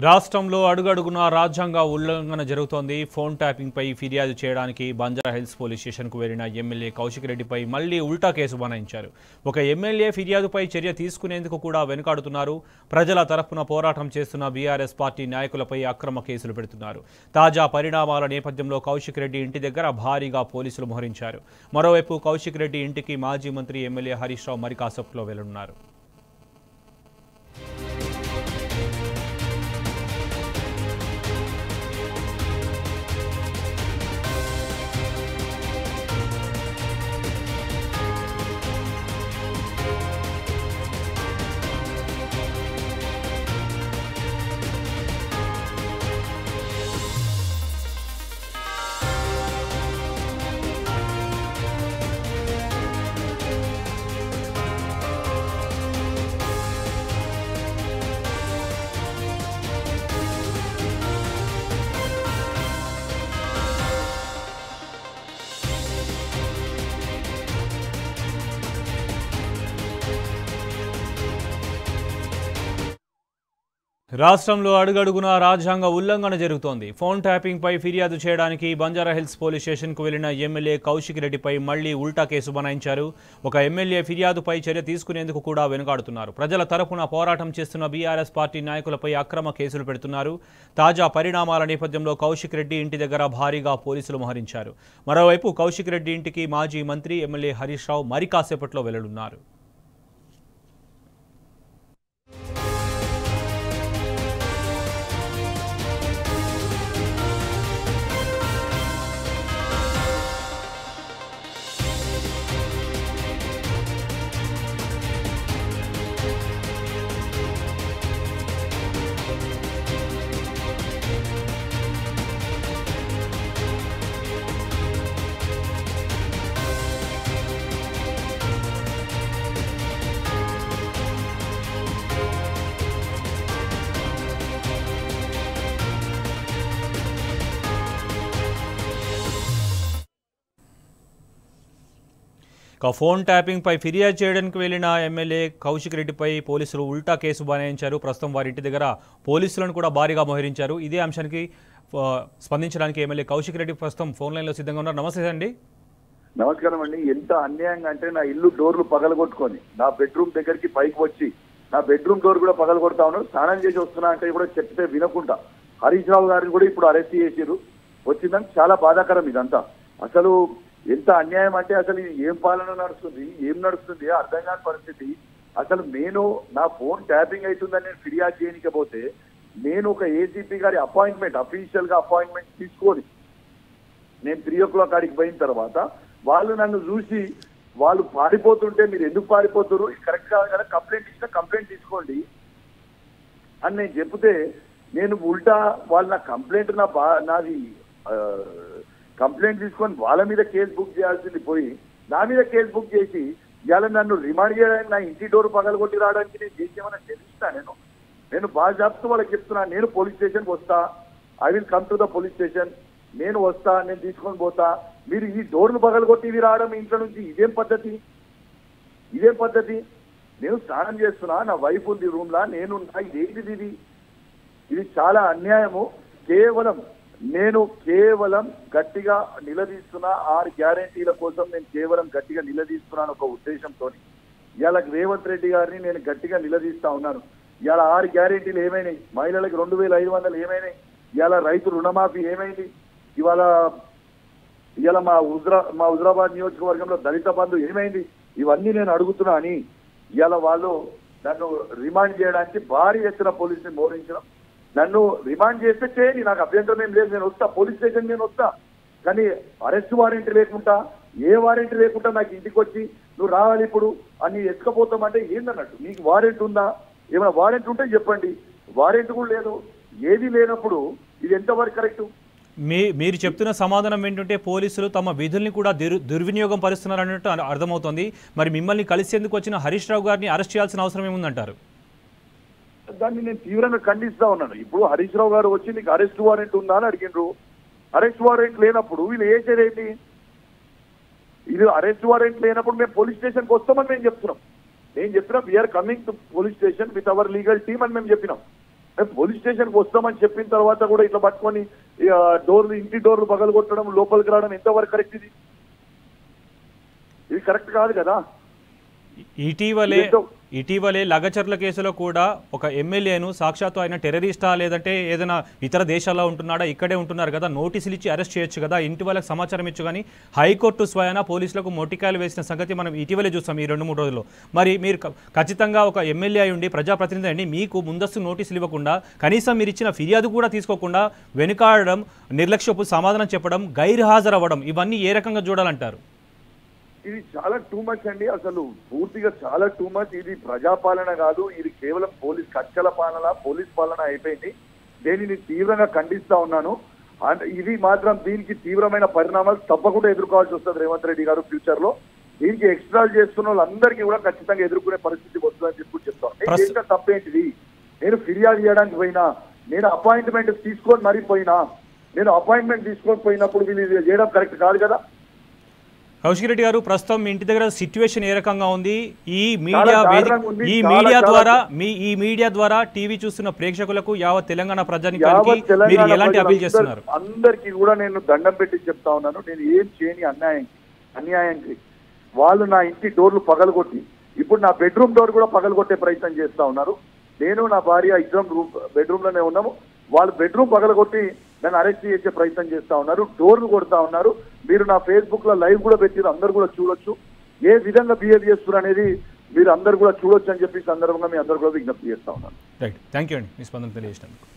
రాష్ట్రంలో అడుగడుగునా రాజ్యాంగ ఉల్లంఘన జరుగుతోంది. ఫోన్ ట్యాపింగ్పై ఫిర్యాదు చేయడానికి బంజారాహిల్స్ పోలీస్ స్టేషన్కు వెళ్లిన ఎమ్మెల్యే కౌశిక్ రెడ్డిపై మళ్లీ ఉల్టా కేసు బనాయించారు. ఒక ఎమ్మెల్యే ఫిర్యాదుపై చర్య తీసుకునేందుకు కూడా వెనుకాడుతున్నారు. ప్రజల తరఫున పోరాటం చేస్తున్న బీఆర్ఎస్ పార్టీ నాయకులపై అక్రమ కేసులు పెడుతున్నారు. తాజా పరిణామాల నేపథ్యంలో కౌశిక్ రెడ్డి ఇంటి దగ్గర భారీగా పోలీసులు మోహరించారు. మరోవైపు కౌశిక్ రెడ్డి ఇంటికి మాజీ మంత్రి ఎమ్మెల్యే హరీష్ రావు మరి కాసేపట్లో వెళ్లనున్నారు. రాష్ట్రంలో అడుగడుగునా రాజ్యాంగ ఉల్లంఘన జరుగుతోంది. ఫోన్ ట్యాపింగ్పై ఫిర్యాదు చేయడానికి బంజారాహిల్స్ పోలీస్ స్టేషన్కు వెళ్లిన ఎమ్మెల్యే కౌశిక్ రెడ్డిపై మళ్లీ ఉల్టా కేసు బనాయించారు. ఒక ఎమ్మెల్యే ఫిర్యాదుపై చర్య తీసుకునేందుకు కూడా వెనుకాడుతున్నారు. ప్రజల తరఫున పోరాటం చేస్తున్న బీఆర్ఎస్ పార్టీ నాయకులపై అక్రమ కేసులు పెడుతున్నారు. తాజా పరిణామాల నేపథ్యంలో కౌశిక్ రెడ్డి ఇంటి దగ్గర భారీగా పోలీసులు మోహరించారు. మరోవైపు కౌశిక్ రెడ్డి ఇంటికి మాజీ మంత్రి ఎమ్మెల్యే హరీష్ రావు మరి కాసేపట్లో వెళ్లనున్నారు. ఫోన్ ట్యాపింగ్పై ఫిర్యాదు చేయడానికి వెళ్లిన ఎమ్మెల్యే కౌశిక్ రెడ్డిపై పోలీసులు ఉల్టా కేసు బనాయించారు. ప్రస్తుతం వారి ఇంటి దగ్గర పోలీసులను కూడా భారీగా మోహరించారు. ఇదే అంశానికి స్పందించడానికి ఎమ్మెల్యే కౌశిక్ రెడ్డి ప్రస్తుతం ఫోన్ లైన్లో సిద్ధంగా ఉన్నారు. నమస్తే అండి. నమస్కారం అండి. ఎంత అన్యాయంగా అంటే నా ఇల్లు డోర్లు పగలగొట్టుకొని నా బెడ్రూమ్ దగ్గరికి పైకి వచ్చి నా బెడ్రూమ్ డోర్ కూడా పగలగొడతా ఉన్నాను. స్నానం చేసి వస్తున్నా అంటే కూడా చెప్తే వినకుండా హరీష్ రావు గారిని కూడా ఇప్పుడు అరెస్ట్ చేసిరు. వచ్చిందని చాలా బాధాకరం ఇదంతా. అసలు ఎంత అన్యాయం అంటే అసలు ఏం పాలన నడుస్తుంది, ఏం నడుస్తుంది అర్థం కాని పరిస్థితి. అసలు నేను నా ఫోన్ ట్యాపింగ్ అవుతుందని నేను ఫిర్యాదు చేయకపోతే నేను ఒక ఏసీపీ గారి అఫీషియల్ గా అపాయింట్మెంట్ తీసుకొని నేను 3 o'clock కాడికి పోయిన తర్వాత వాళ్ళు నన్ను చూసి వాళ్ళు పారిపోతుంటే మీరు ఎందుకు పారిపోతారు, కరెక్ట్ కాదు కదా, కంప్లైంట్ ఇచ్చినా కంప్లైంట్ తీసుకోండి అని నేను చెప్తే నేను ఉల్టా వాళ్ళు నా కంప్లైంట్ నాది కంప్లైంట్ తీసుకొని వాళ్ళ మీద కేసు బుక్ చేయాల్సింది పోయి నా మీద కేసు బుక్ చేసి ఇవాళ నన్ను రిమాండ్ చేయడానికి నా ఇంటి డోర్ పగలగొట్టి రావడానికి నేను చేసేమని తెలుస్తా. నేను బాగా చెప్తూ వాళ్ళకి చెప్తున్నా, నేను పోలీస్ స్టేషన్కి వస్తా, I will come to the police station, నేను వస్తా, నేను తీసుకొని పోతా. మీరు ఈ డోర్లు పగలగొట్టి ఇవి రావడం ఇంట్లో నుంచి ఇదేం పద్ధతి? నేను స్నానం చేస్తున్నా, నా వైఫ్ ఉంది రూమ్ లా, నేనున్నా, ఇదేంటిది? ఇది చాలా అన్యాయము. నేను కేవలం గట్టిగా నిలదీస్తున్నా, 6 గ్యారెంటీల కోసం నేను కేవలం గట్టిగా నిలదీస్తున్నాను ఒక ఉద్దేశంతో. ఇవాళ రేవంత్ రెడ్డి గారిని నేను గట్టిగా నిలదీస్తా ఉన్నాను. ఇవాళ 6 గ్యారెంటీలు ఏమైనాయి? మహిళలకు 2500 ఏమైనాయి? ఇవాళ రైతు రుణమాఫీ ఏమైంది? ఇవాళ మా హుజరాబాద్ నియోజకవర్గంలో దళిత బంధు ఏమైంది? ఇవన్నీ నేను అడుగుతున్నా అని ఇవాళ వాళ్ళు నన్ను రిమాండ్ చేయడానికి భారీ ఎత్తున పోలీసుని మోహరించడం. నన్ను రిమాండ్ చేస్తే చేయని, నాకు అభ్యంతరం ఏం లేదు, నేను వస్తా, పోలీస్ స్టేషన్ నేను వస్తా. కానీ అరెస్ట్ వారెంట్ లేకుండా, ఏ వారెంట్ లేకుండా నాకు ఇంటికి వచ్చి నువ్వు రావాలి ఇప్పుడు అని ఎత్తుకపోతామంటే ఏందన్నట్టు? నీకు వారెంట్ ఉందా? ఏమైనా వారెంట్ ఉంటే చెప్పండి. వారెంట్ కూడా లేదు. ఏది లేనప్పుడు ఇది ఎంతవరకు కరెక్ట్? మీరు చెప్తున్న సమాధానం ఏంటంటే పోలీసులు తమ విధుల్ని కూడా దుర్వినియోగం పరుస్తున్నారు అన్నట్టు అర్థమవుతోంది. మరి మిమ్మల్ని కలిసేందుకు వచ్చిన హరీష్ రావు గారిని అరెస్ట్ చేయాల్సిన అవసరం ఏముందంటారు? దాన్ని నేను తీవ్రంగా ఖండిస్తా ఉన్నాను. ఇప్పుడు హరీష్ రావు గారు వచ్చి నీకు అరెస్ట్ వారెంట్ ఉందా అని అడిగినారు. అరెస్ట్ వారెంట్ లేనప్పుడు వీళ్ళు చేసేదేంటి? ఇది అరెస్ట్ వారెంట్ లేనప్పుడు మేము పోలీస్ స్టేషన్కి వస్తామని మేము చెప్తున్నాం. నేను చెప్పినా we are coming to police station with our legal team అని మేము చెప్పినాం. పోలీస్ స్టేషన్కి వస్తామని చెప్పిన తర్వాత కూడా ఇట్లా పట్టుకొని డోర్లు ఇంటి డోర్లు పగలగొట్టడం లోపలికి రావడం ఎంతవరకు కరెక్ట్ ఇది కరెక్ట్ కాదు కదా. ఇటీవలే లగచర్ల కేసులో కూడా ఒక ఎమ్మెల్యేను సాక్షాత్తు ఆయన టెర్రరిస్టా లేదంటే ఏదైనా ఇతర దేశాల్లో ఉంటున్నాడా, ఇక్కడే ఉంటున్నారు కదా, నోటీసులు ఇచ్చి అరెస్ట్ చేయొచ్చు కదా, ఇంటి వాళ్ళకి సమాచారం ఇచ్చు కానీ హైకోర్టు స్వయాన పోలీసులకు మొటికాయలు వేసిన సంగతి మనం ఇటీవలే చూస్తాం ఈ 2-3 రోజుల్లో. మరి మీరు ఖచ్చితంగా ఒక ఎమ్మెల్యే ఉండి ప్రజాప్రతినిధి అండి, మీకు ముందస్తు నోటీసులు ఇవ్వకుండా కనీసం మీరు ఇచ్చిన ఫిర్యాదు కూడా తీసుకోకుండా వెనుకాడడం, నిర్లక్ష్యపు సమాధానం చెప్పడం, గైర్హాజరవ్వడం, ఇవన్నీ ఏ రకంగా చూడాలంటారు? ఇది చాలా టూ మచ్ అండి, అసలు పూర్తిగా చాలా టూ మచ్. ఇది ప్రజాపాలన కాదు, ఇది కేవలం కచ్చల పాలన, పోలీస్ పాలన అయిపోయింది. దీనిని తీవ్రంగా ఖండిస్తా ఉన్నాను. ఇది మాత్రం దీనికి తీవ్రమైన పరిణామాలు తప్పకుండా ఎదుర్కోవాల్సి వస్తుంది రేవంత్ రెడ్డి గారు ఫ్యూచర్ లో. దీనికి ఎక్స్ట్రాల్ చేస్తున్న వాళ్ళందరికీ కూడా ఖచ్చితంగా ఎదుర్కొనే పరిస్థితి వస్తుందని చెప్పి చెప్తాను. నేను చేసిన తప్పేంటిది? నేను ఫిర్యాదు చేయడానికి పోయినా, నేను అపాయింట్మెంట్ తీసుకొని మరీ పోయినా, నేను అపాయింట్మెంట్ తీసుకొని పోయినప్పుడు వీళ్ళు చేయడం కరెక్ట్ కాదు కదా. కౌశిక్ రెడ్డి గారు, ప్రస్తుతం మీ ఇంటి దగ్గర సిచ్యువేషన్ ఏ రకంగా ఉంది? ఈ మీడియా ద్వారా టీవీ చూస్తున్న ప్రేక్షకులకు, యావత్ తెలంగాణ ప్రజానికానికి మీరు ఎలాంటి అపీల్ చేస్తున్నారు? అందరికీ కూడా నేను దండం పెట్టి చెప్తా ఉన్నాను, నేను ఏం చేయని అన్యాయంకి వాళ్ళు నా ఇంటి డోర్లు పగలగొట్టి ఇప్పుడు నా బెడ్రూమ్ డోర్ కూడా పగలగొట్టే ప్రయత్నం చేస్తా ఉన్నారు. నేను నా భార్య ఇద్దరం బెడ్రూమ్ లోనే ఉన్నాము. వాళ్ళు బెడ్రూమ్ పగలగొట్టి నన్ను అరెస్ట్ చేసే ప్రయత్నం చేస్తా ఉన్నారు, డోర్లు కొడతా ఉన్నారు. మీరు నా ఫేస్బుక్ లో లైవ్ కూడా పెట్టారు, అందరు కూడా చూడొచ్చు ఏ విధంగా బిహేవ్ చేస్తున్నారు అనేది మీరు అందరు కూడా చూడొచ్చు అని చెప్పి సందర్భంగా మీ అందరు కూడా విజ్ఞప్తి చేస్తా ఉన్నారు. రైట్, థ్యాంక్ యూ అండి మీ స్పందన తెలియజేసినందుకు.